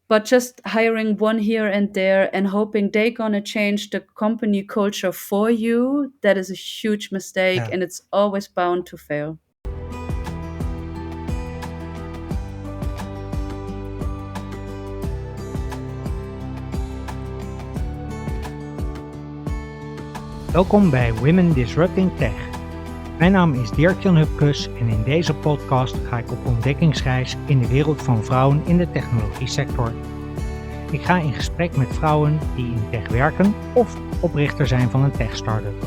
But just hiring one here and there and hoping they're gonna change the company culture for you, that is a huge mistake Yeah. and it's always bound to fail. Welkom bij Women Disrupting Tech. Mijn naam is Dirk-Jan Hupkes en in deze podcast ga ik op ontdekkingsreis in de wereld van vrouwen in de technologiesector. Ik ga in gesprek met vrouwen die in tech werken of oprichter zijn van een tech-startup.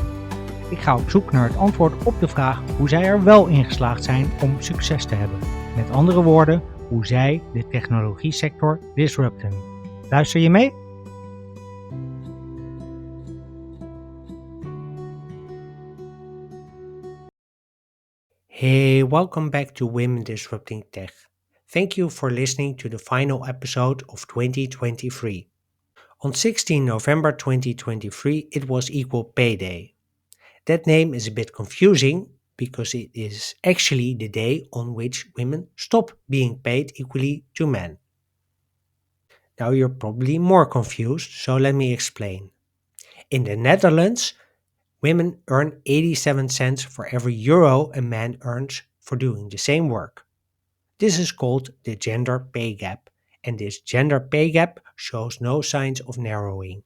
Ik ga op zoek naar het antwoord op de vraag hoe zij er wel in geslaagd zijn om succes te hebben. Met andere woorden, hoe zij de technologiesector disrupten. Luister je mee? Hey, welcome back to Women Disrupting Tech. Thank you for listening to the final episode of 2023. On 16 November 2023, it was Equal Pay Day. That name is a bit confusing because it is actually the day on which women stop being paid equally to men. Now you're probably more confused, so let me explain. In the Netherlands, women earn 87 cents for every euro a man earns for doing the same work. This is called the gender pay gap, and this gender pay gap shows no signs of narrowing.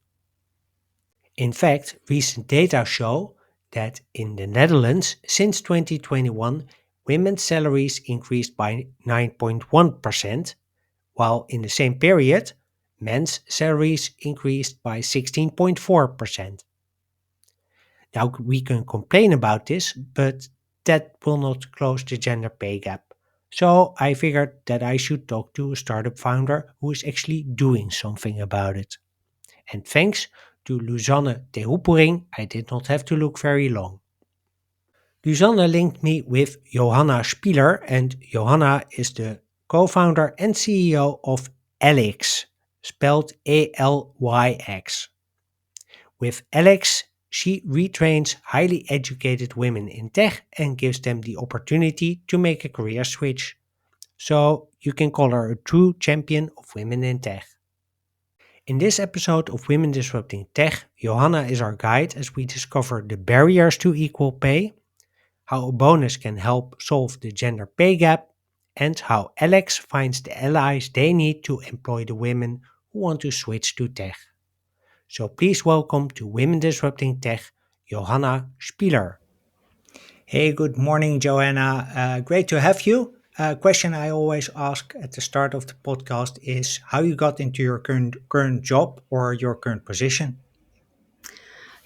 In fact, recent data show that in the Netherlands since 2021, women's salaries increased by 9.1%, while in the same period, men's salaries increased by 16.4%. Now, we can complain about this, but that will not close the gender pay gap. So I figured that I should talk to a startup founder who is actually doing something about it. And thanks to Luzanne de Hoepering, I did not have to look very long. Luzanne linked me with Johanna Spiller, and Johanna is the co-founder and CEO of Alyx, spelled Alyx. With Alyx, she retrains highly educated women in tech and gives them the opportunity to make a career switch. So you can call her a true champion of women in tech. In this episode of Women Disrupting Tech, Johanna is our guide as we discover the barriers to equal pay, how a bonus can help solve the gender pay gap, and how Alyx finds the allies they need to employ the women who want to switch to tech. So please welcome to Women Disrupting Tech, Johanna Spiller. Hey, good morning, Johanna. Great to have you. Question I always ask at the start of the podcast is how you got into your current job or your current position.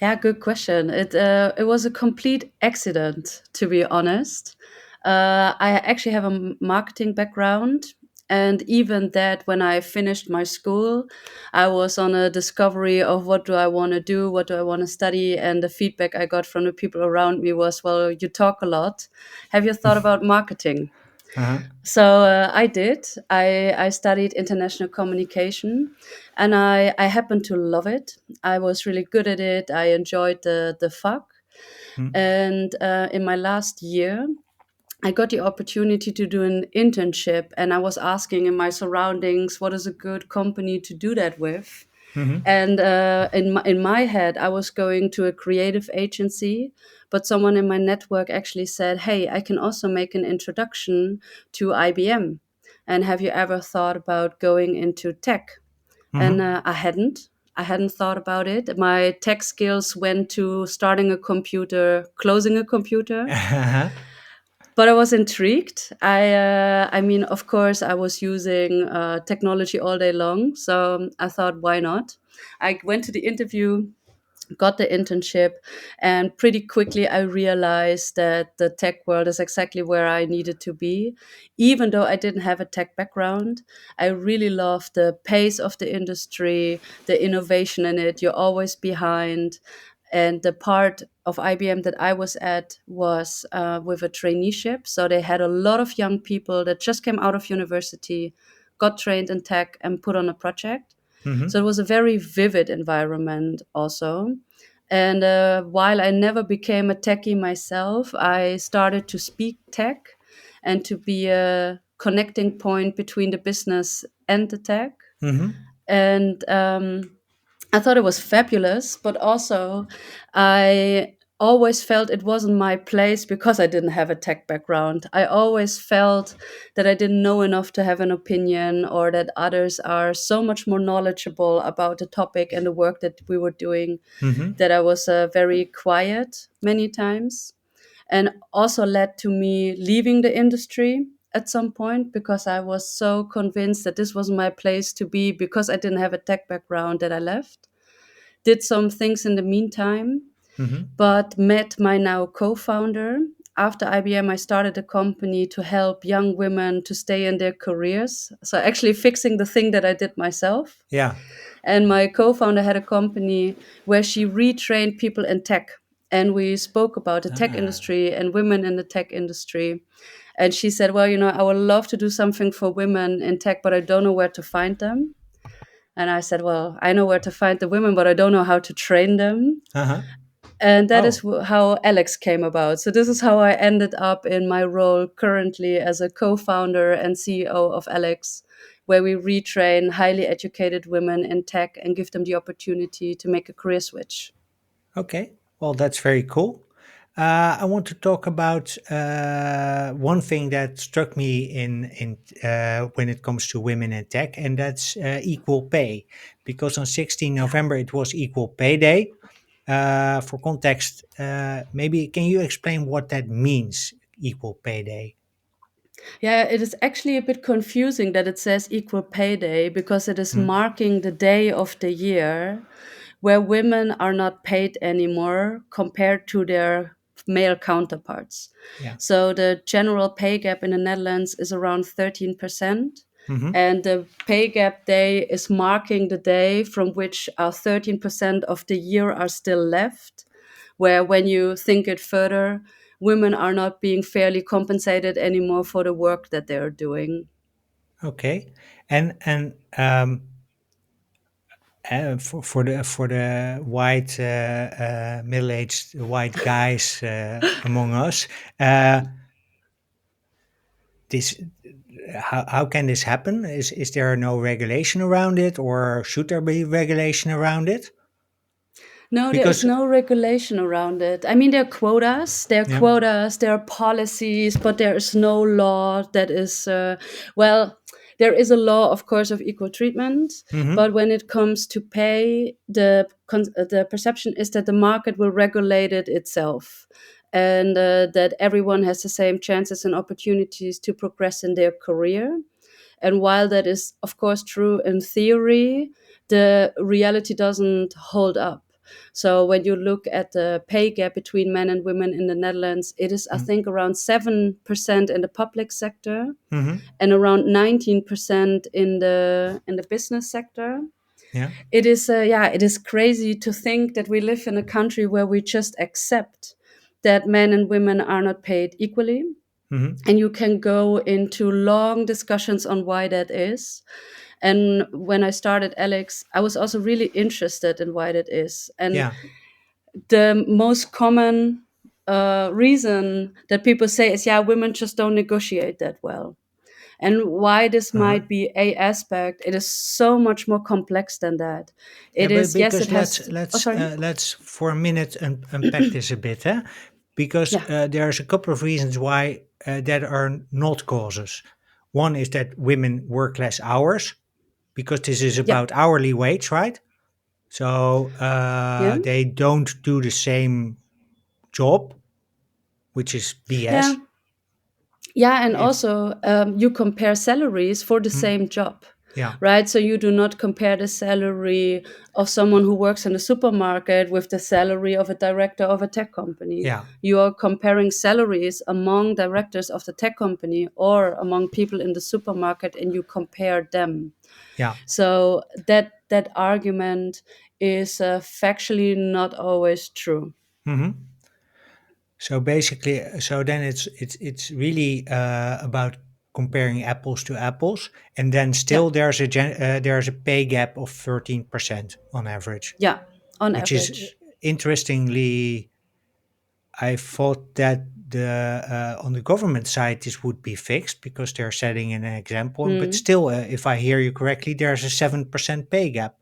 Yeah, good question. It was a complete accident, to be honest. I actually have a marketing background, and even that, when I finished my school, I was on a discovery of what do I want to do, what do I want to study, and the feedback I got from the people around me was, "Well, you talk a lot. Have you thought about marketing?" Uh-huh. So I did. I studied international communication, and I happened to love it. I was really good at it. I enjoyed the fuck. Hmm. And in my last year, I got the opportunity to do an internship, and I was asking in my surroundings, what is a good company to do that with? Mhm. And in my head, I was going to a creative agency, but someone in my network actually said, "Hey, I can also make an introduction to IBM. And have you ever thought about going into tech?" And Mhm. I hadn't thought about it. My tech skills went to starting a computer, closing a computer, Uh-huh. but I was intrigued. I mean, of course, I was using technology all day long, so I thought, why not? I went to the interview, got the internship, and pretty quickly I realized that the tech world is exactly where I needed to be. Even though I didn't have a tech background, I really loved the pace of the industry, the innovation in it. You're always behind. And the part of IBM that I was at was with a traineeship. So they had a lot of young people that just came out of university, got trained in tech, and put on a project. So Mhm. it was a very vivid environment also. And while I never became a techie myself, I started to speak tech and to be a connecting point between the business and the tech. Mm-hmm. And I thought it was fabulous, but also I always felt it wasn't my place because I didn't have a tech background. I always felt that I didn't know enough to have an opinion, or that others are so much more knowledgeable about the topic and the work that we were doing, Mm-hmm. that I was very quiet many times, and also led to me leaving the industry at some point because I was so convinced that this was my place to be because I didn't have a tech background, that I left. Did some things in the meantime, Mm-hmm. but met my now co-founder. After IBM, I started a company to help young women to stay in their careers. So actually fixing the thing that I did myself. Yeah. And my co-founder had a company where she retrained people in tech. And we spoke about the tech Ah, industry and women in the tech industry. And she said, well, I would love to do something for women in tech, but I don't know where to find them. And I said, well, I know where to find the women, but I don't know how to train them. uh-huh. And that is Oh, how Alyx came about. So this is how I ended up in my role currently as a co-founder and CEO of Alyx, where we retrain highly educated women in tech and give them the opportunity to make a career switch. okay. Well, that's very cool. I want to talk about one thing that struck me in when it comes to women in tech, and that's equal pay. Because on 16 Yeah. November it was Equal Pay Day. For context, maybe can you explain what that means, Equal Pay Day? Yeah, it is actually a bit confusing that it says equal pay day because it is Mm, marking the day of the year where women are not paid anymore compared to their male counterparts. yeah. So the general pay gap in the Netherlands is around 13%. Mm-hmm. And the pay gap day is marking the day from which 13% of the year are still left, where when you think it further, women are not being fairly compensated anymore for the work that they're doing. Okay. And for the white middle-aged white guys among us, uh, this how can this happen? Is there no regulation around it, or should there be regulation around it? No, there is Because no regulation around it. I mean, yeah. there are policies, but there is no law that is, well, there is a law, of course, of equal treatment, Mm-hmm. but when it comes to pay, the perception is that the market will regulate it itself, and that everyone has the same chances and opportunities to progress in their career. And while that is, of course, true in theory, the reality doesn't hold up. So when you look at the pay gap between men and women in the Netherlands, it is, I think, around 7% in the public sector Mm-hmm. and around 19% in the business sector. Yeah. It is, yeah, it is crazy to think that we live in a country where we just accept that men and women are not paid equally, Mm-hmm. and you can go into long discussions on why that is. And when I started Alyx, I was also really interested in why that is. And Yeah. the most common reason that people say is, yeah, women just don't negotiate that well. And why this Uh-huh. might be a aspect, it is so much more complex than that. Yeah, It but is, yes, it because let's has. Oh, let's sorry. uh, let's for a minute unpack this a bit, eh? Because Yeah, there's a couple of reasons why that are not causes. One is that women work less hours because this is yeah, about hourly wage, right? So yeah, they don't do the same job, which is yeah. BS. Yeah, and If also you compare salaries for the mm, same job, yeah, right? So you do not compare the salary of someone who works in a supermarket with the salary of a director of a tech company. yeah, You are comparing salaries among directors of the tech company or among people in the supermarket, and you compare them. yeah. So that argument is factually not always true. Hmm. So basically, so then it's really about comparing apples to apples, and then Yeah, still there's a pay gap of 13% on average, yeah, on which is average. interestingly, I thought that the on the government side, this would be fixed because they're setting an example. But Hmm. still, if I hear you correctly, there's a 7% pay gap.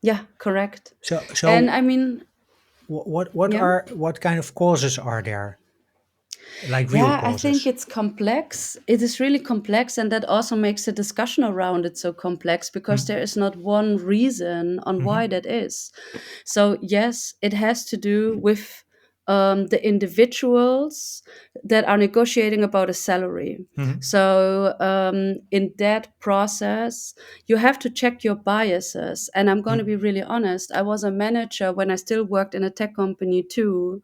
Yeah, correct. So, And so I mean, yeah. what kind of causes are there, like real Yeah, I think causes? it's complex. It is really complex, and that also makes the discussion around it so complex because there is not one reason on Mm-hmm. why that is. So, yes, it has to do with the individuals that are negotiating about a salary. Mm-hmm. So, in that process, you have to check your biases. And I'm going to be really honest. I was a manager when I still worked in a tech company too,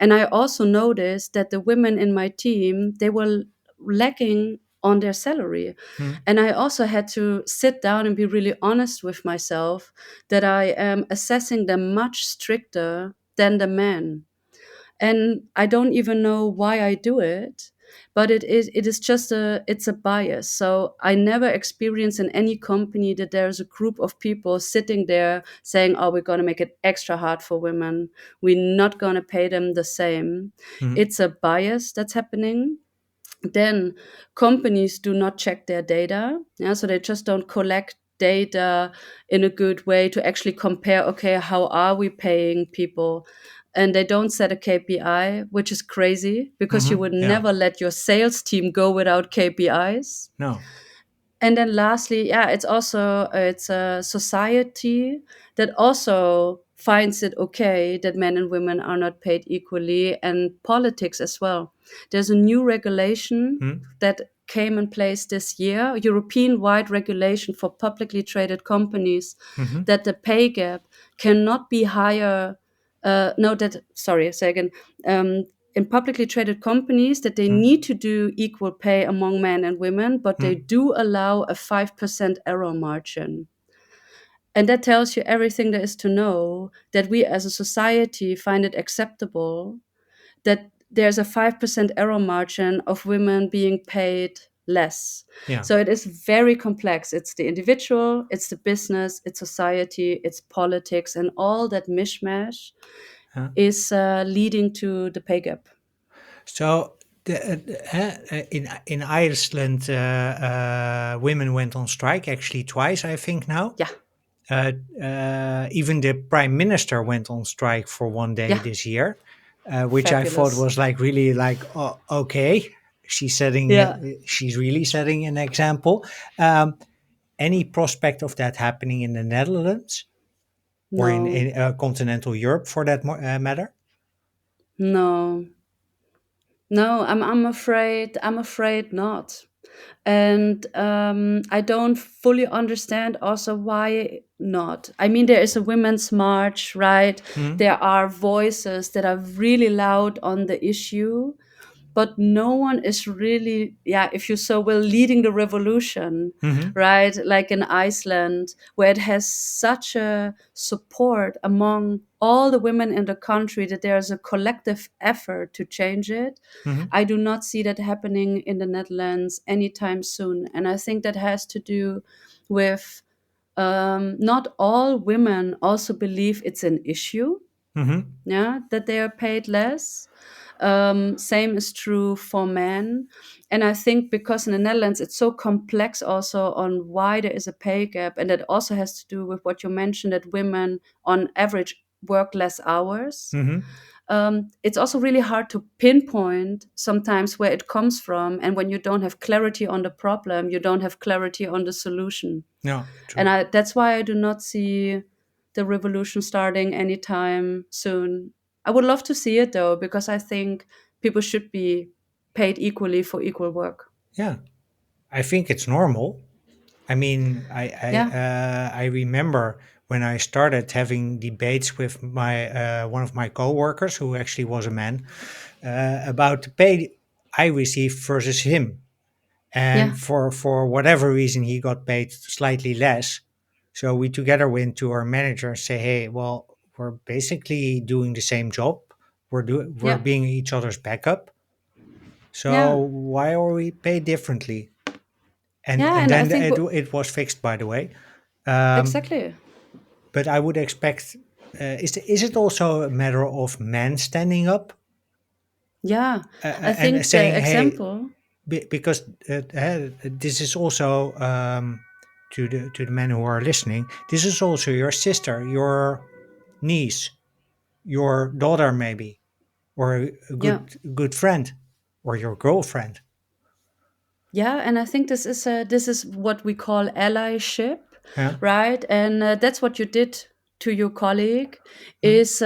and I also noticed that the women in my team, they were lacking on their salary. Mm-hmm. And I also had to sit down and be really honest with myself that I am assessing them much stricter than the men. And I don't even know why I do it, but it is just a bias. So I never experience in any company that there's a group of people sitting there saying, oh, we're going to make it extra hard for women, we're not going to pay them the same. Mm-hmm. It's a bias that's happening. Then companies do not check their data. Yeah, so they just don't collect data in a good way to actually compare, okay, how are we paying people? And they don't set a KPI, which is crazy because you Mm-hmm. would Yeah. never let your sales team go without KPIs. No. And then lastly, yeah, it's a society that also finds it okay that men and women are not paid equally, and politics as well. There's a new regulation Mm-hmm. that came in place this year, European wide regulation for publicly traded companies, Mm-hmm. that the pay gap cannot be higher. No, that sorry, say again. Um, in publicly traded companies, that they need to do equal pay among men and women, but they Mm-hmm. do allow a 5% error margin. And that tells you everything there is to know, that we as a society find it acceptable that there's a 5% error margin of women being paid less. Yeah. So it is very complex. It's the individual, it's the business, it's society, it's politics, and all that mishmash Uh, is leading to the pay gap. so in Iceland, women went on strike actually twice, I think now. Yeah, Even the prime minister went on strike for one day yeah, this year, which I thought fabulous. was like really like, oh, okay, Yeah, she's really setting an example. Um, any prospect of that happening in the Netherlands or no, in continental Europe for that matter? no, no. I'm afraid not. And I don't fully understand also why not. I mean, there is a women's march, right? Hmm. There are voices that are really loud on the issue, but no one is really, yeah, if you so will, leading the revolution, Hmm. right? Like in Iceland, where it has such a support among all the women in the country that there's a collective effort to change it. Hmm. I do not see that happening in the Netherlands anytime soon. And I think that has to do with not all women also believe it's an issue, Hmm. yeah, that they are paid less. Same is true for men. And I think because in the Netherlands it's so complex also on why there is a pay gap, and that also has to do with what you mentioned, that women on average work less hours. Hmm. It's also really hard to pinpoint sometimes where it comes from. And when you don't have clarity on the problem, you don't have clarity on the solution. No, And true. that's why I do not see the revolution starting anytime soon. I would love to see it though, because I think people should be paid equally for equal work. Yeah, I think it's normal. I mean, Yeah, I remember when I started having debates with my one of my coworkers, who actually was a man, about the pay I received versus him, yeah, and for whatever reason he got paid slightly less. So we together went to our manager and say, hey, well, we're basically doing the same job. We're yeah, being each other's backup. So yeah, why are we paid differently? yeah. And And I then think it was fixed, by the way. Um, exactly. but I would expect, is it also a matter of men standing up? Yeah, I and think the saying, "Hey," example. because this is also to the men who are listening. This is also your sister, your niece, your daughter, maybe, or a Yeah. good friend, or your girlfriend. Yeah, and I think this is what we call allyship, Yeah. right? And that's what you did to your colleague Mm, is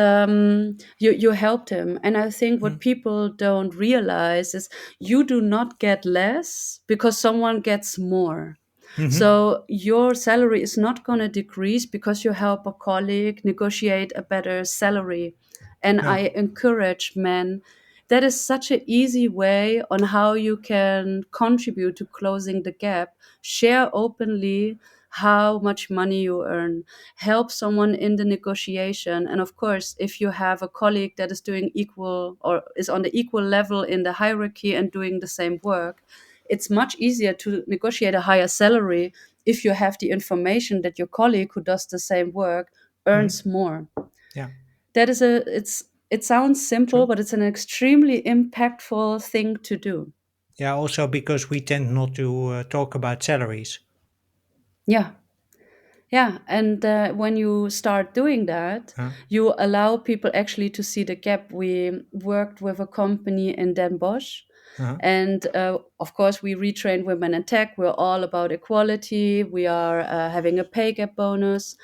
you helped him. And I think mm, what people don't realize is you do not get less because someone gets more. mm-hmm. So your salary is not going to decrease because you help a colleague negotiate a better salary. And Yeah. I encourage men, that is such an easy way on how you can contribute to closing the gap. Share openly how much money you earn, help someone in the negotiation. And of course, if you have a colleague that is doing equal or is on the equal level in the hierarchy and doing the same work, it's much easier to negotiate a higher salary if you have the information that your colleague who does the same work Mm, earns more. yeah. That is a it sounds simple, True. but it's an extremely impactful thing to do. Yeah. Also, because we tend not to talk about salaries. Yeah. Yeah, and when you start doing that, Huh? you allow people actually to see the gap. We worked with a company in Den Bosch, Uh-huh. and of course, we retrain women in tech. We're all about equality. We are having a pay gap bonus.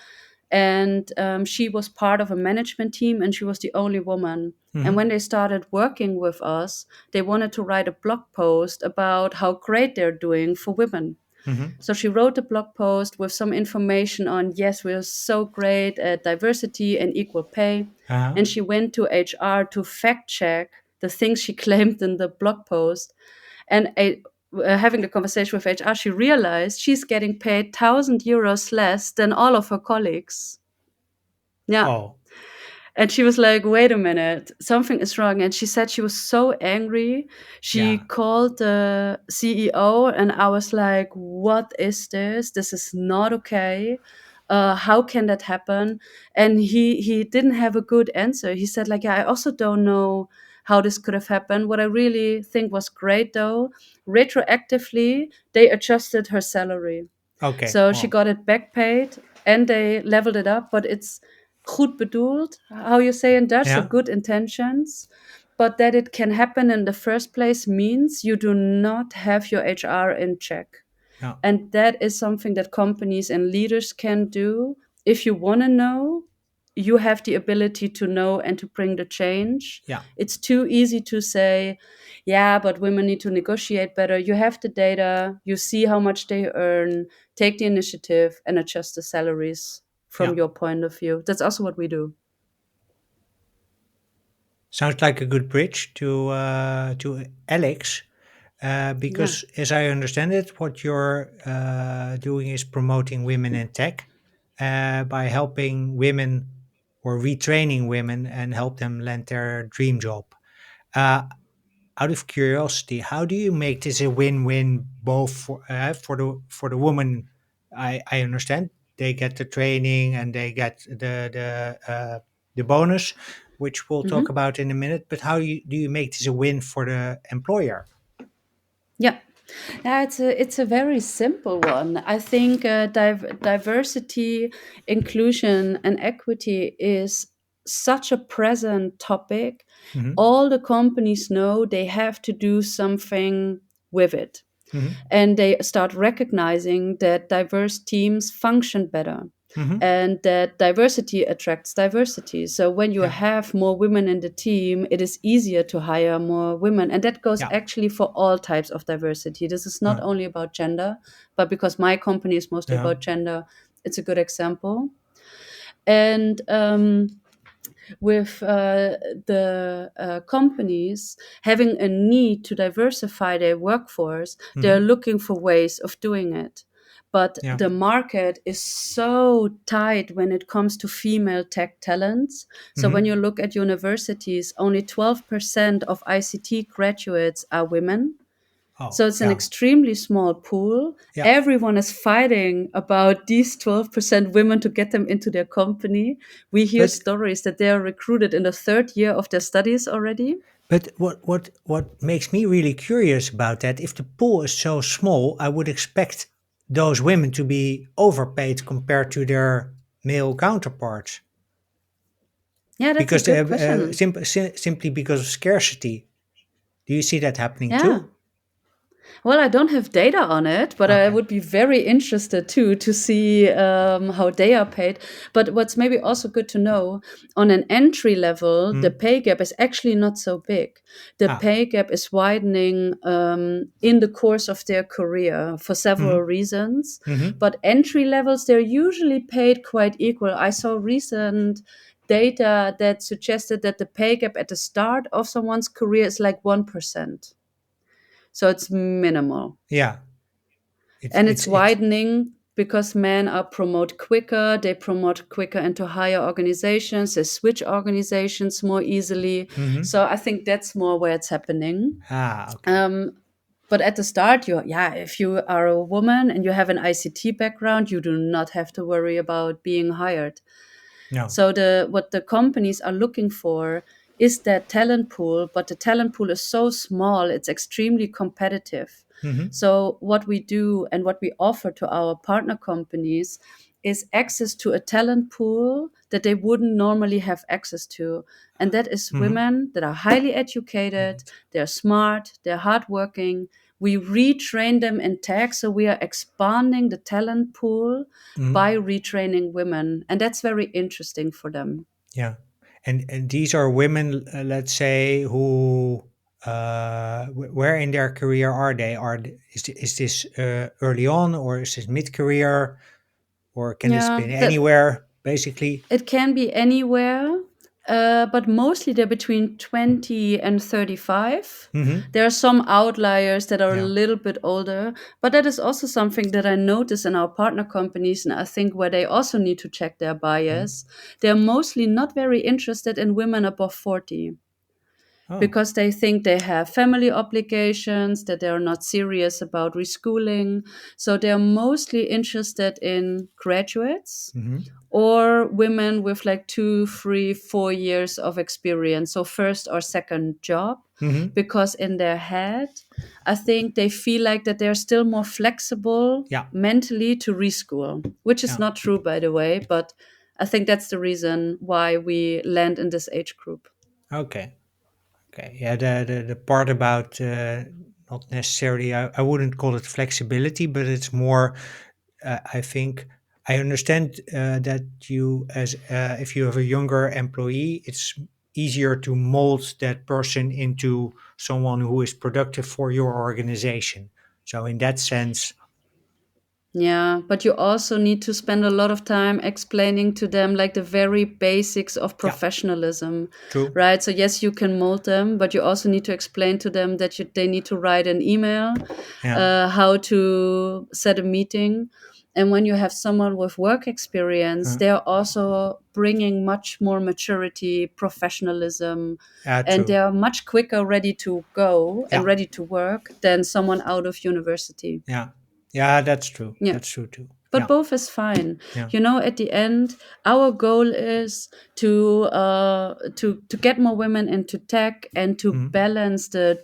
And she was part of a management team, and she was the only woman. And Mm-hmm. when they started working with us, they wanted to write a blog post about how great they're doing for women. Mm-hmm. So she wrote a blog post with some information on, yes, we're so great at diversity and equal pay. Uh-huh. And she went to HR to fact check the things she claimed in the blog post. And having a conversation with HR, she realized she's getting paid 1,000 euros less than all of her colleagues. Yeah. Oh. And she was like, wait a minute, something is wrong. And she said she was so angry. She Yeah. called the CEO, and I was like, what is this? This is not okay. How can that happen? And he didn't have a good answer. He said, like, yeah, I also don't know how this could have happened. What I really think was great though, retroactively, they adjusted her salary. Okay. So she Oh. got it back paid and they leveled it up, but it's goed bedoeld, how you say in Dutch, so Yeah. good intentions. But that it can happen in the first place means you do not have your HR in check. Yeah. And that is something that companies and leaders can do. If you want to know, you have the ability to know and to bring the change. Yeah. It's too easy to say, yeah, but women need to negotiate better. You have the data, you see how much they earn, take the initiative and adjust the salaries Yeah. from your point of view. That's also what we do. Sounds like a good bridge to Alex, Yeah. because as I understand it, what you're doing is promoting women in tech by helping women or retraining women and help them land their dream job. Uh, Out of curiosity, how do you make this a win-win both for the woman? I understand they get the training and they get the bonus, which we'll talk Mhm. about in a minute. But how do you make this a win for the employer? Yeah. Yeah, it's a very simple one. I think diversity, inclusion, and equity is such a present topic. Hmm. All the companies know they have to do something with it, Hmm. and they start recognizing that diverse teams function better Hmm. and that diversity attracts diversity. So when you Yeah. have more women in the team, it is easier to hire more women. And that goes Yeah. actually for all types of diversity. This is not Yeah. only about gender, but because my company is mostly Yeah. about gender, it's a good example. And with the companies having a need to diversify their workforce, they're Hmm. looking for ways of doing it. But Yeah. the market is so tight when it comes to female tech talents. So when Hmm. you look at universities, only 12% of ICT graduates are women. Oh. So it's an Yeah. extremely small pool. Yeah. Everyone is fighting about these 12% women to get them into their company. We hear But stories that they are recruited in the third year of their studies already. But what makes me really curious about that, if the pool is so small, I would expect those women to be overpaid compared to their male counterparts Yeah, that's a because good question. simply because of scarcity. Do you see that happening Yeah. too? Well, I don't have data on it, but I Okay. would be very interested too to see how they are paid. But what's maybe also good to know, on an entry level, the Mm. pay gap is actually not so big. The Ah. pay gap is widening in the course of their career for several Mm-hmm. reasons. Mm-hmm. But entry levels, they're usually paid quite equal. I saw recent data that suggested that the pay gap at the start of someone's career is like 1%. So it's minimal. Yeah. And it's It's. widening because men are promoted quicker, they promote quicker into higher organizations, they switch organizations more easily. Mm-hmm. So I think that's more where it's happening. Ah. Okay. Um, but at the start, if you are a woman and you have an ICT background, you do not have to worry about being hired. No. So the what the companies are looking for is that talent pool, but the talent pool is so small, it's extremely competitive. Mm-hmm. So what we do and what we offer to our partner companies is access to a talent pool that they wouldn't normally have access to. And that is Mm-hmm. women that are highly educated, they're smart, they're hardworking. We retrain them in tech, so we are expanding the talent pool Mm-hmm. by retraining women, and that's very interesting for them. Yeah, and these are women, let's say, who where in their career are they? Is this early on, or is this mid career, or can this Yeah, be that anywhere? Basically. it can be anywhere, but mostly they're between 20 and 35. Mm-hmm. There are some outliers that are a Yeah. little bit older, but that is also something that I notice in our partner companies, and I think where they also need to check their Mm. bias. They're mostly not very interested in women above 40, Oh. because they think they have family obligations, that they're not serious about reschooling. So they're mostly interested in graduates Mm-hmm. or women with like 2, 3, 4 years of experience. So, first or second job, Mm-hmm. because in their head, I think they feel like that they're still more flexible Yeah. mentally to reschool, which is Yeah. not true, by the way. But I think that's the reason why we land in this age group. Okay. Okay. Yeah. The part about not necessarily, I wouldn't call it flexibility, but it's more, I think I understand that you, as if you have a younger employee, it's easier to mold that person into someone who is productive for your organization. So in that sense, Yeah, but you also need to spend a lot of time explaining to them like the very basics of yeah, professionalism, true. right? So yes, you can mold them, but you also need to explain to them that they need to write an email, Yeah. how to set a meeting. And when you have someone with work experience, uh, they're also bringing much more maturity, professionalism, yeah, and true. they're much quicker ready to go and Yeah. ready to work than someone out of university. Yeah. Yeah, that's true. Yeah, That's true too. but Yeah. both is fine. Yeah. At the end, our goal is to get more women into tech and to Mhm. balance the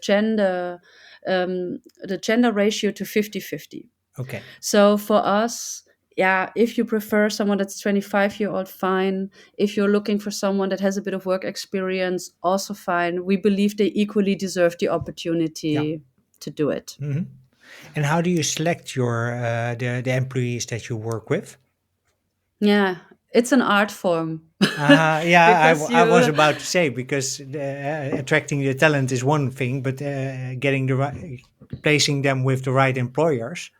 gender ratio to 50-50. Okay. So for us, yeah, if you prefer someone that's 25-year-old, fine. If you're looking for someone that has a bit of work experience, also fine. We believe they equally deserve the Yeah. opportunity to do it. Hmm. And how do you select your the employees that you work with? Yeah, it's an art form. Yeah, Because I was you about to say because attracting the talent is one thing, but getting the right, placing them with the right employers.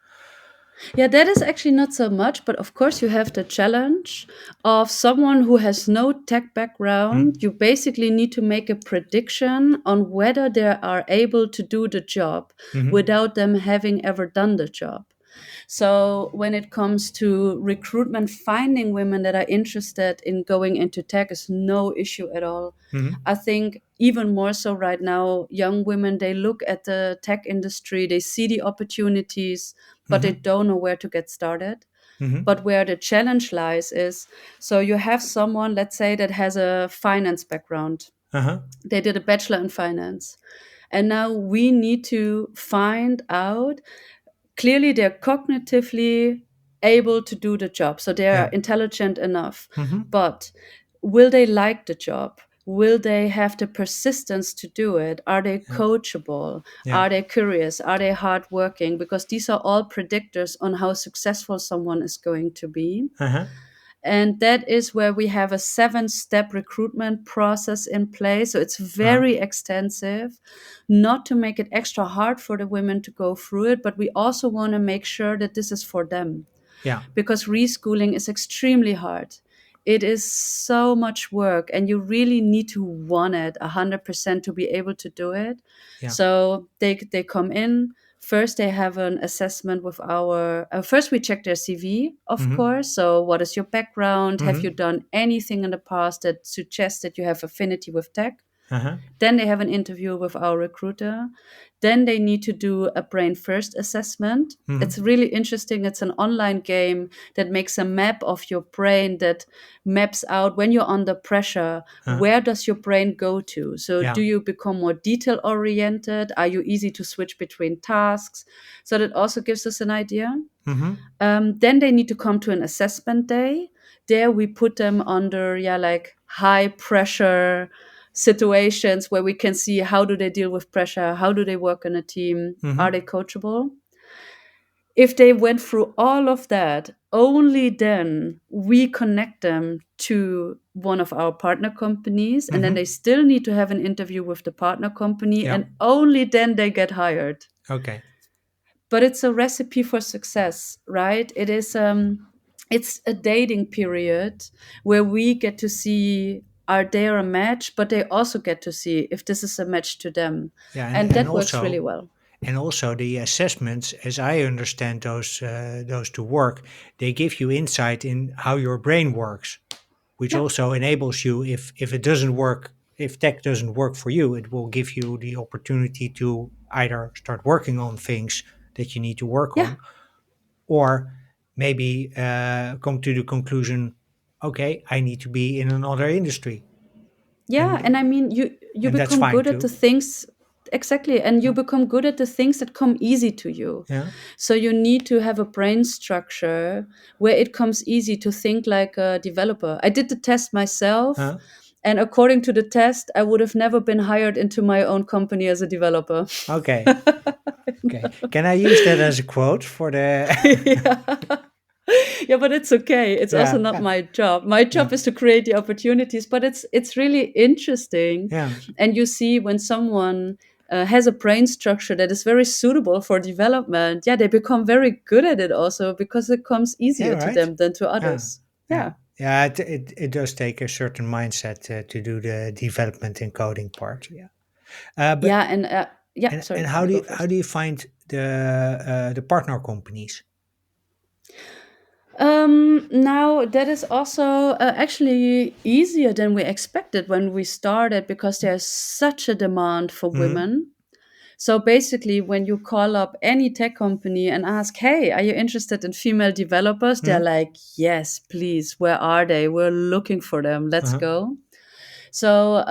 Yeah, that is actually not so much, but of course, you have the challenge of someone who has no tech background. Mm. You basically need to make a prediction on whether they are able to do the job Mm-hmm. without them having ever done the job. So, when it comes to recruitment, finding women that are interested in going into tech is no issue at all. Mm-hmm. I think even more so right now, young women, they look at the tech industry, they see the opportunities, but they Mm-hmm. don't know where to get started. Mm-hmm. But where the challenge lies is, so you have someone, let's say, that has a finance background. Uh-huh. They did a bachelor in finance. And now we need to find out, clearly they're cognitively able to do the job, so they're Yeah. intelligent enough. Mm-hmm. But will they like the job? Will they have the persistence to do it? Are they Yeah. coachable? Yeah. Are they curious? Are they hardworking? Because these are all predictors on how successful someone is going to be. Uh-huh. And that is where we have a 7-step recruitment process in place. So it's Uh-huh. very extensive, not to make it extra hard for the women to go through it, but we also want to make sure that this is for them, Yeah. because reschooling is extremely hard. It is so much work, and you really need to want it 100% to be able to do it. Yeah. So they come in. First, they have an assessment with our. First, we check their CV, of Mm-hmm. course. So, what is your background? Have you Mm-hmm. done anything in the past that suggests that you have affinity with tech? Uh-huh. Then they have an interview with our recruiter. Then they need to do a brain first assessment. It's Mm-hmm. really interesting. It's an online game that makes a map of your brain, that maps out when you're under pressure, Uh-huh. where does your brain go to? So do Yeah. you become more detail oriented? Are you easy to switch between tasks? So that also gives us an idea. Mm-hmm. Then they need to come to an assessment day. There we put them under, yeah, like high pressure situations where we can see how do they deal with pressure, how do they work in a team, are Mm-hmm. they coachable. If they went through all of that, only then we connect them to one of our partner companies, and then Mm-hmm. they still need to have an interview with the partner company, Yeah. and only then they get hired. Okay. But it's a recipe for success, right? It's a dating period where we get to see, are they a match, but they also get to see if this is a match to them, Yeah, and and that works really also well. the assessments, as I understand those to work, they give you insight in how your brain works, which Yeah, also enables you, if it doesn't work, if tech doesn't work for you, it will give you the opportunity to either start working on things that you need to work yeah, on, or maybe come to the conclusion, okay, I need to be in another industry, yeah. and And I mean, you that's become fine good at the too. things. Exactly, and you Yeah. become good at the things that come easy to you. Yeah. So you need to have a brain structure where it comes easy to think like a developer. I did the test myself, Huh? and according to the test, I would have never been hired into my own company as a developer. Okay. Okay. Can I use that as a quote for the? Yeah. Yeah, but it's okay. It's also Yeah. not Yeah. my job. My Yeah. job is to create the opportunities, but it's really interesting. Yeah. And you see when someone has a brain structure that is very suitable for development, yeah, they become very good at it also because it comes Yeah. easier to Right. them than to Yeah. others. Yeah. Yeah. Yeah. It does take a certain mindset to do the development and coding part. Yeah. But Yeah, and yeah, and sorry, you go how first. do you find the partner companies? Now that is also actually easier than we expected when we started, because there's such a demand for Mm-hmm. women. So basically, when you call up any tech company and ask, "Hey, are you interested in female developers?" They're Mm-hmm. like, "Yes, please. Where are they? We're looking for them. Let's Uh-huh. go." So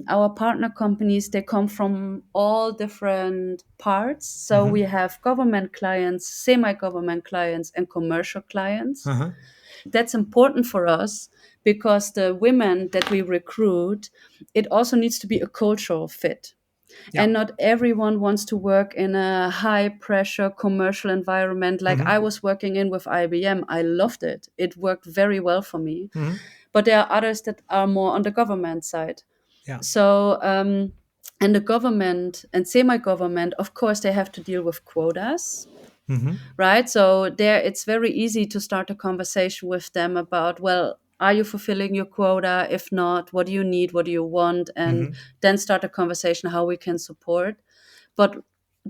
our partner companies, they come from all different parts. So we Mm-hmm. have government clients, semi-government clients, and commercial clients. Uh-huh. That's important for us because the women that we recruit, it also needs to be a cultural fit. Yeah. And not everyone wants to work in a high pressure commercial environment like Mm-hmm. I was working in with IBM. I loved it. It worked very well for me. Mm-hmm. But there are others that are more on the government side. Yeah. So, and the government and semi government, of course, they have to deal with quotas, Mm-hmm. right? So there it's very easy to start a conversation with them about, well, are you fulfilling your quota? If not, what do you need? What do you want? And Mm-hmm. then start a conversation how we can support. But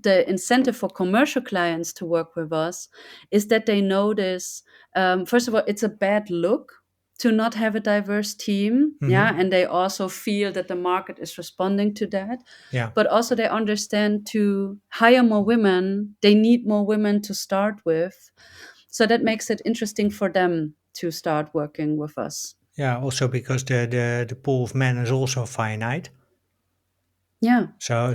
the incentive for commercial clients to work with us is that they notice, first of all, it's a bad look to not have a diverse team. Mm-hmm. Yeah. And they also feel that the market is responding to that. Yeah. But also, they understand to hire more women, they need more women to start with. So that makes it interesting for them to start working with us. Yeah, also because the pool of men is also finite. Yeah. So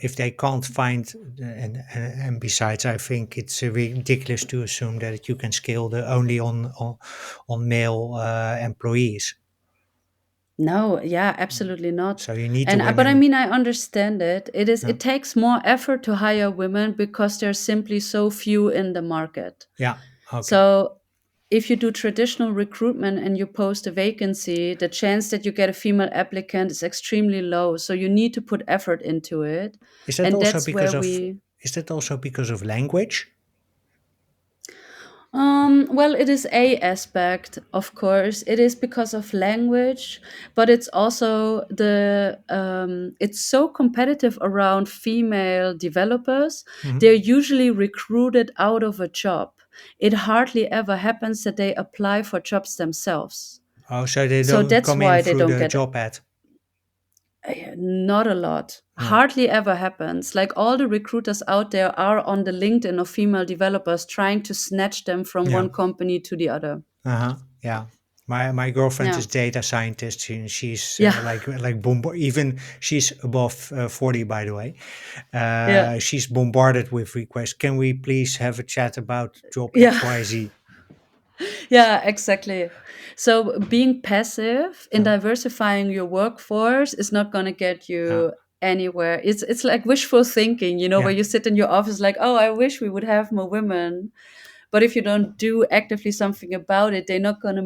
if they can't find and besides, I think it's ridiculous to assume that you can scale the only on male employees. No, yeah, absolutely not. So you need the And but I women. mean, I understand it. Yeah, It takes more effort to hire women because there's simply so few in the market. yeah, okay. So if you do traditional recruitment and you post a vacancy, the chance that you get a female applicant is extremely low. So you need to put effort into it. Is that And also that's where because of we is that also because of language? well, it is a aspect, of course. It is because of language, but it's also it's so competitive around female developers. They're Hmm. usually recruited out of a job. It hardly ever happens that they apply for jobs themselves. Oh, so they So don't that's come in why they through don't the get job ad. not a lot. Yeah, Hardly ever happens. Like all the recruiters out there are on the LinkedIn of female developers trying to snatch them from yeah. one company to the other. Uh-huh. Yeah. My girlfriend Yeah. is data scientist and she's Yeah. like bombard, even she's above 40, by the way. Yeah. She's bombarded with requests. Can we please have a chat about job Yeah. XYZ? Yeah, exactly. So being passive in Yeah. diversifying your workforce is not going to get Yeah. you anywhere. It's like wishful thinking, where Yeah. you sit in your office like, "Oh, I wish we would have more women." But if you don't do actively something about it, they're not going to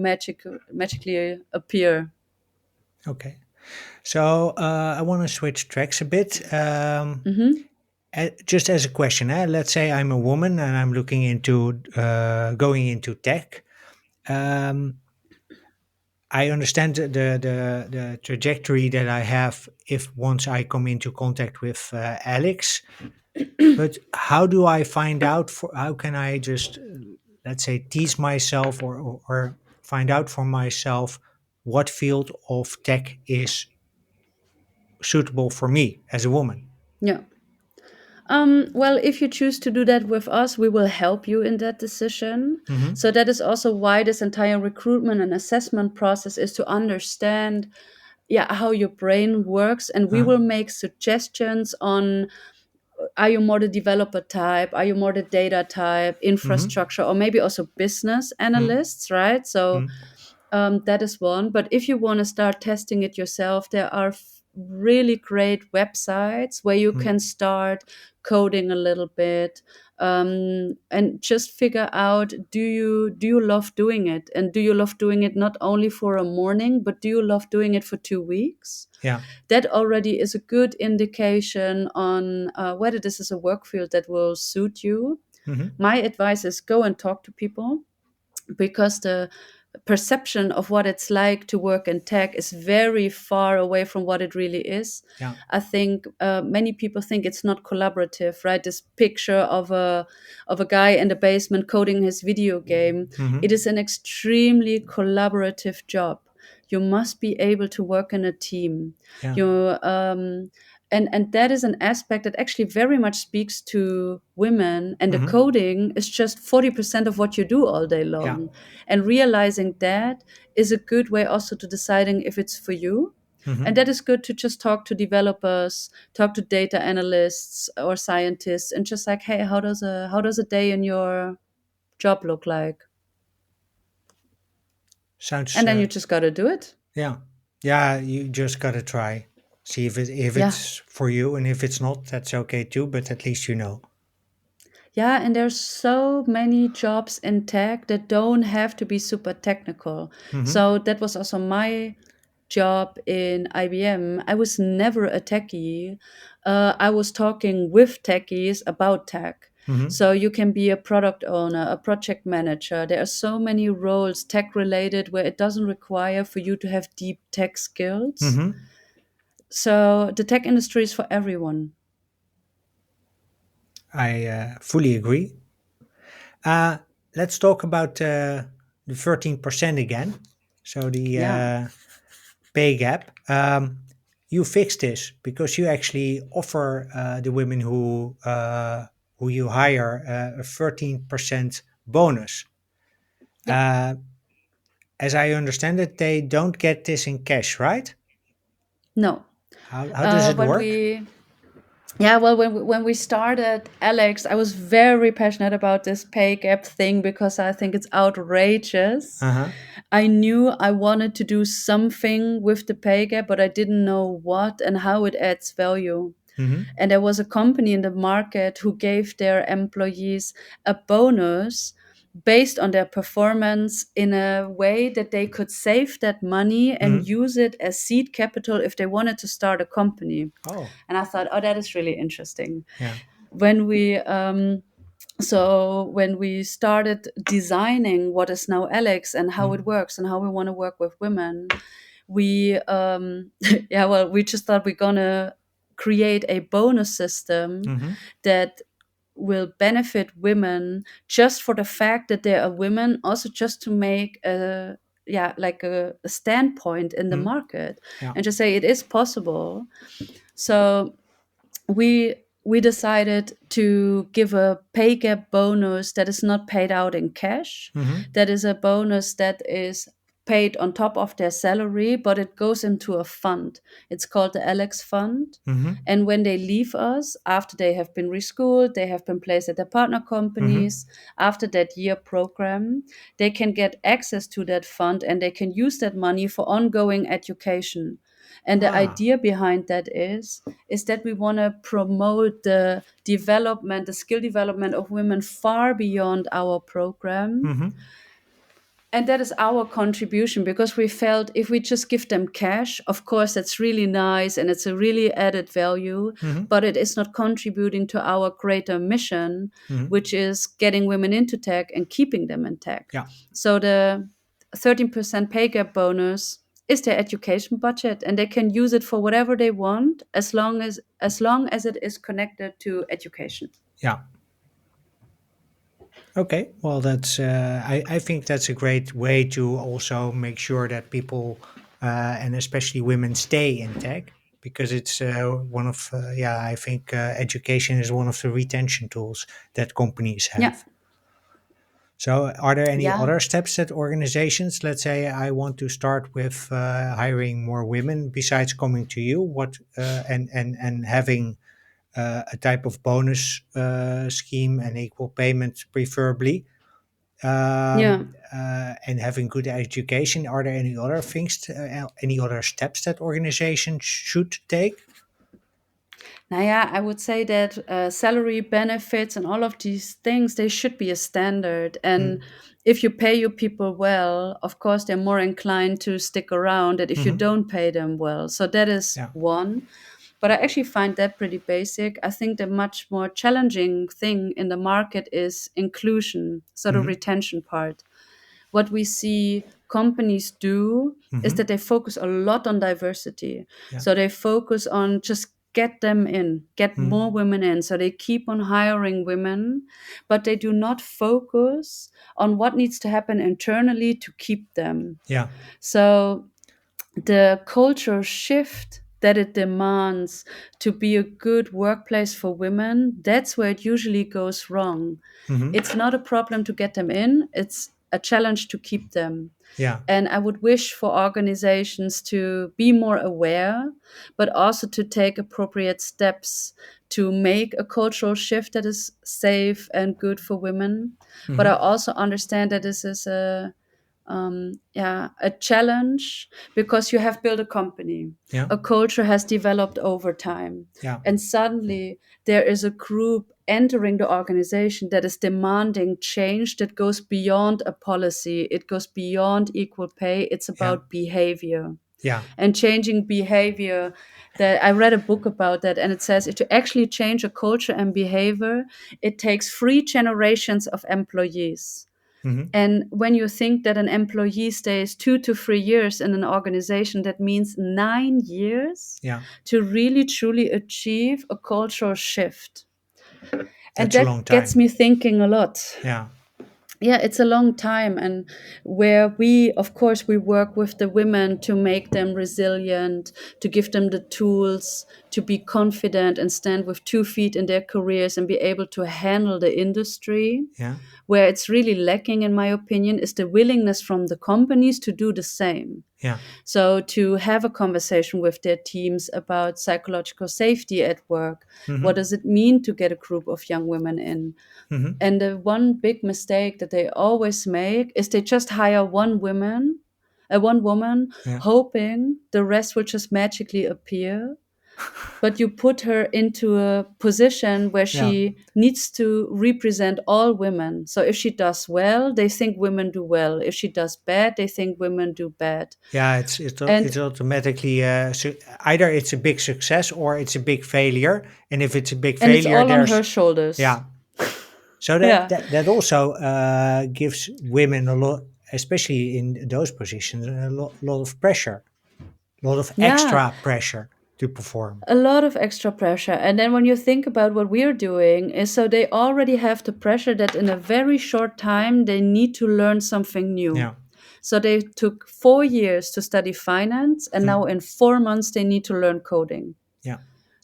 magically appear. Okay. So I want to switch tracks a bit. Mhm. Just as a question, let's say I'm a woman and I'm looking into going into tech. Um, I understand the trajectory that I have if once I come into contact with Alex, but how do I find out for how can I just let's say tease myself or find out for myself what field of tech is suitable for me as a woman? Yeah. Well, if you choose to do that with us, we will help you in that decision. Mm-hmm. So that is also why this entire recruitment and assessment process is to understand, yeah, how your brain works, and we Uh, will make suggestions on: are you more the developer type? Are you more the data type, mm-hmm. infrastructure, or maybe also business analysts, right? So Mm-hmm. that is one. But if you want to start testing it yourself, there are really great websites where you can start coding a little bit, and just figure out: do you love doing it, and do you love doing it not only for a morning, but do you love doing it for 2 weeks? Yeah. That already is a good indication on whether this is a work field that will suit you. Mm-hmm. My advice is go and talk to people, because the perception of what it's like to work in tech is very far away from what it really is. Yeah. I think many people think it's not collaborative, right? This picture of a guy in the basement coding his video game. Mm-hmm. It is an extremely collaborative job. You must be able to work in a team. Yeah. You and that is an aspect that actually very much speaks to women, and the Mm-hmm. coding is just 40% of what you do all day Yeah. long. And realizing that is a good way also to deciding if it's for you. Mm-hmm. And that is good to just talk to developers, talk to data analysts or scientists, and just like, hey, how does a day in your job look like? Sounds And then you just got to do it. yeah. Yeah, you just gotta try. See if Yeah. it's for you, and if it's not, that's okay too, but at least you know. Yeah, and there's so many jobs in tech that don't have to be super technical. Mm-hmm. So that was also my job in IBM. I was never a techie. I was talking with techies about tech. Mm-hmm. So you can be a product owner, a project manager. There are so many roles tech related where it doesn't require for you to have deep tech skills. Mm-hmm. So the tech industry is for everyone. I fully agree. Uh, let's talk about the 13% again. So the Yeah. pay gap. You fix this because you actually offer the women who you hire a 13% bonus. Yeah. Uh, as I understand it, they don't get this in cash, right? No. How does it When work? we Yeah, well, when we started Alex, I was very passionate about this pay gap thing because I think it's outrageous. Uh-huh. I knew I wanted to do something with the pay gap, but I didn't know what and how it adds value. Mm-hmm. And there was a company in the market who gave their employees a bonus based on their performance in a way that they could save that money and Mm-hmm. use it as seed capital if they wanted to start a company. Oh, And I thought, oh, that is really interesting. yeah. When we when we started designing what is now Alex and how Mm-hmm. it works and how we want to work with women, we we just thought we're gonna create a bonus system Mm-hmm. that will benefit women just for the fact that they are women, also just to make a standpoint in the Mm-hmm. market Yeah. and just say it is possible. So we decided to give a pay gap bonus that is not paid out in cash. Mm-hmm. That is a bonus that is paid on top of their salary, but it goes into a fund. It's called the Alyx fund. Mm-hmm. And when they leave us, after they have been reschooled, they have been placed at their partner Mm-hmm. companies, after that year program, they can get access to that fund and they can use that money for ongoing education. And the Ah. idea behind that is that we want to promote the development, the skill development of women far beyond our program. Mm-hmm. And that is our contribution because we felt if we just give them cash, of course, that's really nice and it's a really added value, Mm-hmm. but it is not contributing to our greater mission, Mm-hmm. which is getting women into tech and keeping them in tech. Yeah. So the 13% pay gap bonus is their education budget and they can use it for whatever they want as long as it is connected to education. Yeah. Okay. Well, I think that's a great way to also make sure that people, and especially women, stay in tech because it's one of, I think education is one of the retention tools that companies Yeah. have. So, are there any Yeah. other steps that organizations, let's say I want to start with hiring more women besides coming to you, and having a type of bonus scheme and equal payment preferably, Yeah. and having good education? Are there any other things, any other steps that organizations should take? Now, yeah, I would say that salary benefits and all of these things, they should be a standard. And Mm. if you pay your people well, of course, they're more inclined to stick around than if you Hmm. don't pay them well. So that is Yeah. one. But I actually find that pretty basic. I think the much more challenging thing in the market is inclusion, so the Hmm. retention part. What we see companies do is Hmm. that they focus a lot on diversity. Yeah. So they focus on just get them in, get Hmm. more women in. So they keep on hiring women, but they do not focus on what needs to happen internally to keep them. Yeah. So the culture shift that it demands to be a good workplace for women, that's where it usually goes wrong. Hmm. It's not a problem to get them in, it's a challenge to keep them. Yeah. And I would wish for organizations to be more aware, but also to take appropriate steps to make a cultural shift that is safe and good for women. But Hmm. I also understand that this is a challenge because you have built a company, Yeah. a culture has developed over time, Yeah. and suddenly there is a group entering the organization that is demanding change that goes beyond a policy, it goes beyond equal pay, it's Yeah. about behavior Yeah. and changing behavior. That I read a book about that and it says if to actually change a culture and behavior, it takes 3 generations of employees. Hmm. And when you think that an employee stays 2 to 3 years in an organization, that means 9 years Yeah. to really truly achieve a cultural shift. And That's a that long gets time. me thinking a lot. Yeah. yeah, it's a long time. And where we, of course, we work with the women to make them resilient, to give them the tools to be confident and stand with 2 feet in their careers and be able to handle the industry. Yeah. Where it's really lacking, in my opinion, is the willingness from the companies to do the same. Yeah. So to have a conversation with their teams about psychological safety at work, what Mm-hmm. does it mean to get a group of young women in? Mm-hmm. And the one big mistake that they always make is they just hire one woman, Yeah. hoping the rest will just magically appear. But you put her into a position where Yeah. she needs to represent all women. So if she does well, they think women do well. If she does bad, they think women do bad. Yeah, And it's automatically either it's a big success or it's a big failure. And if it's a big and it's failure, all on there's her shoulders. yeah. So Yeah. that also gives women a lot, especially in those positions, lot of pressure, a lot of Yeah. extra pressure to perform. A lot of extra pressure. And then when you think about what we're doing, is so they already have the pressure that in a very short time they need to learn something new. Yeah. So they took 4 years to study finance, and now Mm. in 4 months they need to learn coding. Yeah.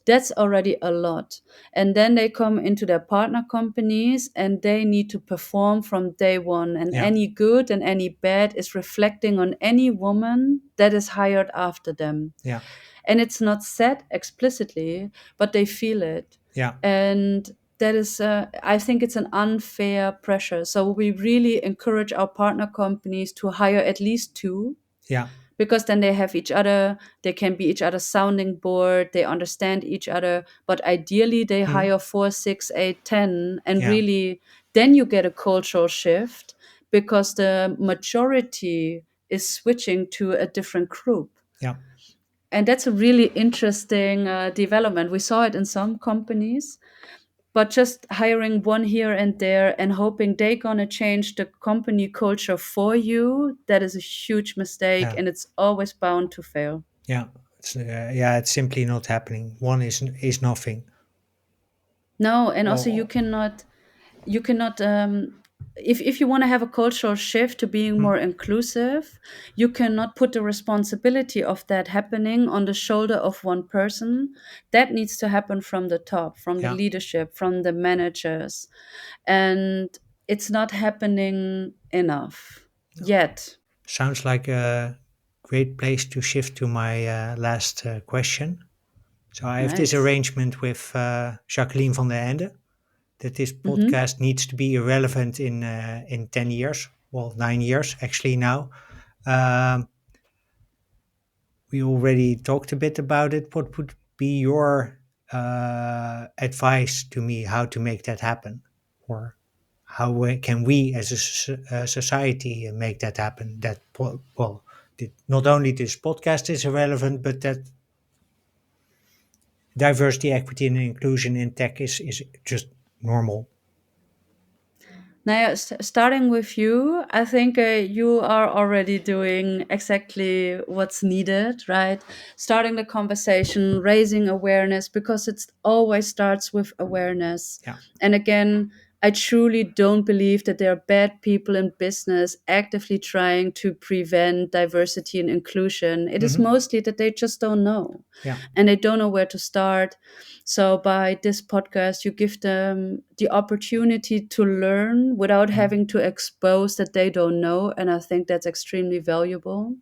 That's already a lot. And then they come into their partner companies and they need to perform from day one. And Yeah. any good and any bad is reflecting on any woman that is hired after them. Yeah. And it's not said explicitly, but they feel it. Yeah. And that is, I think it's an unfair pressure. So we really encourage our partner companies to hire at least two, Yeah. because then they have each other, they can be each other's sounding board, they understand each other. But ideally they Mm. hire 4, 6, 8, 10, and Yeah. really then you get a cultural shift, because the majority is switching to a different group. Yeah. And that's a really interesting development. We saw it in some companies, but just hiring one here and there and hoping they're going to change the company culture for you, that is a huge mistake, Yeah. and it's always bound to fail. Yeah. Yeah. It's simply not happening. One is nothing. No, and also Oh. you cannot if you want to have a cultural shift to being Mm. more inclusive, you cannot put the responsibility of that happening on the shoulder of one person. That needs to happen from the top, from the Yeah. leadership, from the managers. And it's not happening enough yet. Sounds like a great place to shift to my last question. So I have this Nice. arrangement with Jacqueline van der Ende that this Hmm. podcast needs to be irrelevant in 10 years, well, 9 years actually now. Um, we already talked a bit about it. What would be your advice to me how to make that happen? Or can we as a society make that happen? Well, not only this podcast is irrelevant, but that diversity, equity, and inclusion in tech is just normal. Now, yeah, starting with you, I think you are already doing exactly what's needed, right? Starting the conversation, raising awareness, because it always starts with awareness. Yeah. And again, I truly don't believe that there are bad people in business actively trying to prevent diversity and inclusion. It is Hmm. mostly that they just don't know, Yeah. and they don't know where to start. So by this podcast, you give them the opportunity to learn without Mm. having to expose that they don't know. And I think that's extremely valuable.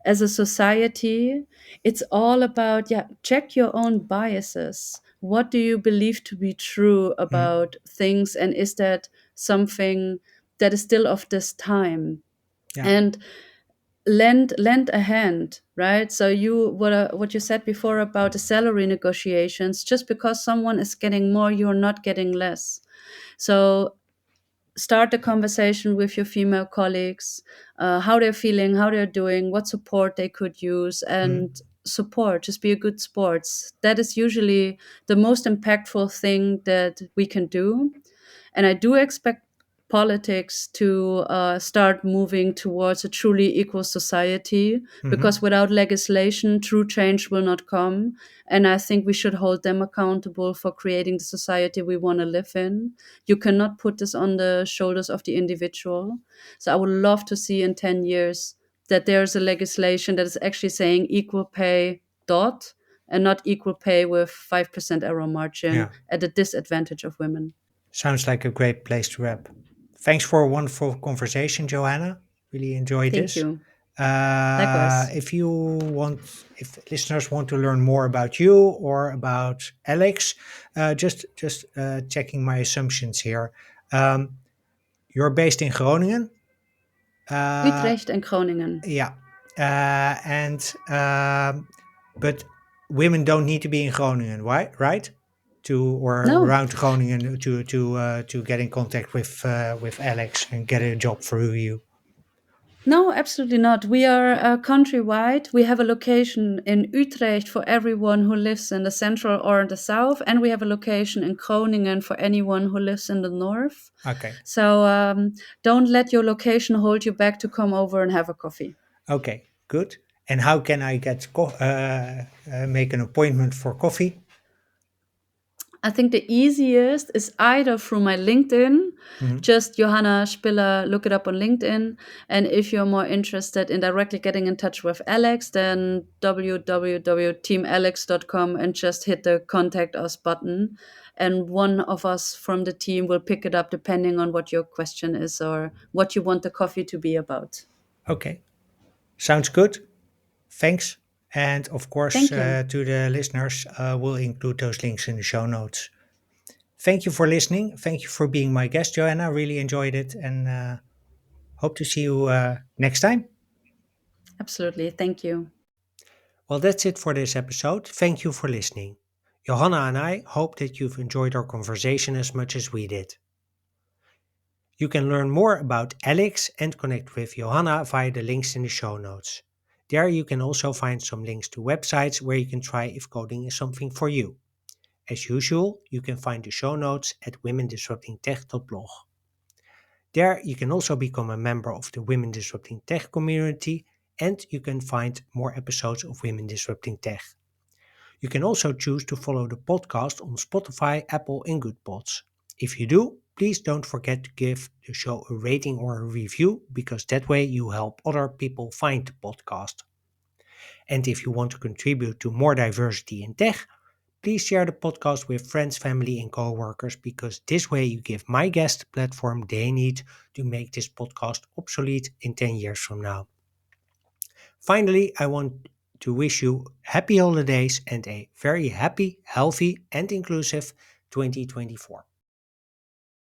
As a society, it's all about, yeah, check your own biases. What do you believe to be true Mm. about things? And is that something that is still of this time? Yeah. And lend a hand, right? So you, what you said before about the salary negotiations, just because someone is getting more, you're not getting less. So start the conversation with your female colleagues, how they're feeling, how they're doing, what support they could use, Mm. and support, just be a good sports. That is usually the most impactful thing that we can do. And I do expect politics to start moving towards a truly equal society, Hmm. because without legislation, true change will not come. And I think we should hold them accountable for creating the society we want to live in. You cannot put this on the shoulders of the individual. So I would love to see in 10 years that there's a legislation that is actually saying equal pay dot, and not equal pay with 5% error margin Yeah. at the disadvantage of women. Sounds like a great place to wrap. Thanks for a wonderful conversation, Johanna. Really enjoyed Thank this. you. Likewise. If listeners want to learn more about you or about Alyx, just checking my assumptions here. Um, you're based in Groningen. Uh, Utrecht and Groningen. yeah, and but women don't need to be in Groningen, right? Right? To or No, around Groningen to get in contact with Alyx and get a job for you. no, absolutely not. We are countrywide. We have a location in Utrecht for everyone who lives in the central or the south, and we have a location in Groningen for anyone who lives in the north. Okay. So don't let your location hold you back to come over and have a coffee. Okay, good. And how can I make an appointment for coffee? I think the easiest is either through my LinkedIn, Mhm. just Johanna Spiller, look it up on LinkedIn. And if you're more interested in directly getting in touch with Alyx, then www.teamalyx.com and just hit the contact us button. And one of us from the team will pick it up depending on what your question is or what you want the coffee to be about. Okay, sounds good. Thanks. And of course, Thank you. to the listeners, we'll include those links in the show notes. Thank you for listening. Thank you for being my guest, Joanna. Really enjoyed it and hope to see you next time. Absolutely. Thank you. Well, that's it for this episode. Thank you for listening. Johanna and I hope that you've enjoyed our conversation as much as we did. You can learn more about Alyx and connect with Johanna via the links in the show notes. There you can also find some links to websites where you can try if coding is something for you. As usual, you can find the show notes at womendisruptingtech.blog. There you can also become a member of the Women Disrupting Tech community and you can find more episodes of Women Disrupting Tech. You can also choose to follow the podcast on Spotify, Apple, and Goodpods. If you do, please don't forget to give the show a rating or a review because that way you help other people find the podcast. And if you want to contribute to more diversity in tech, please share the podcast with friends, family, and coworkers because this way you give my guests the platform they need to make this podcast obsolete in 10 years from now. Finally, I want to wish you happy holidays and a very happy, healthy, and inclusive 2024.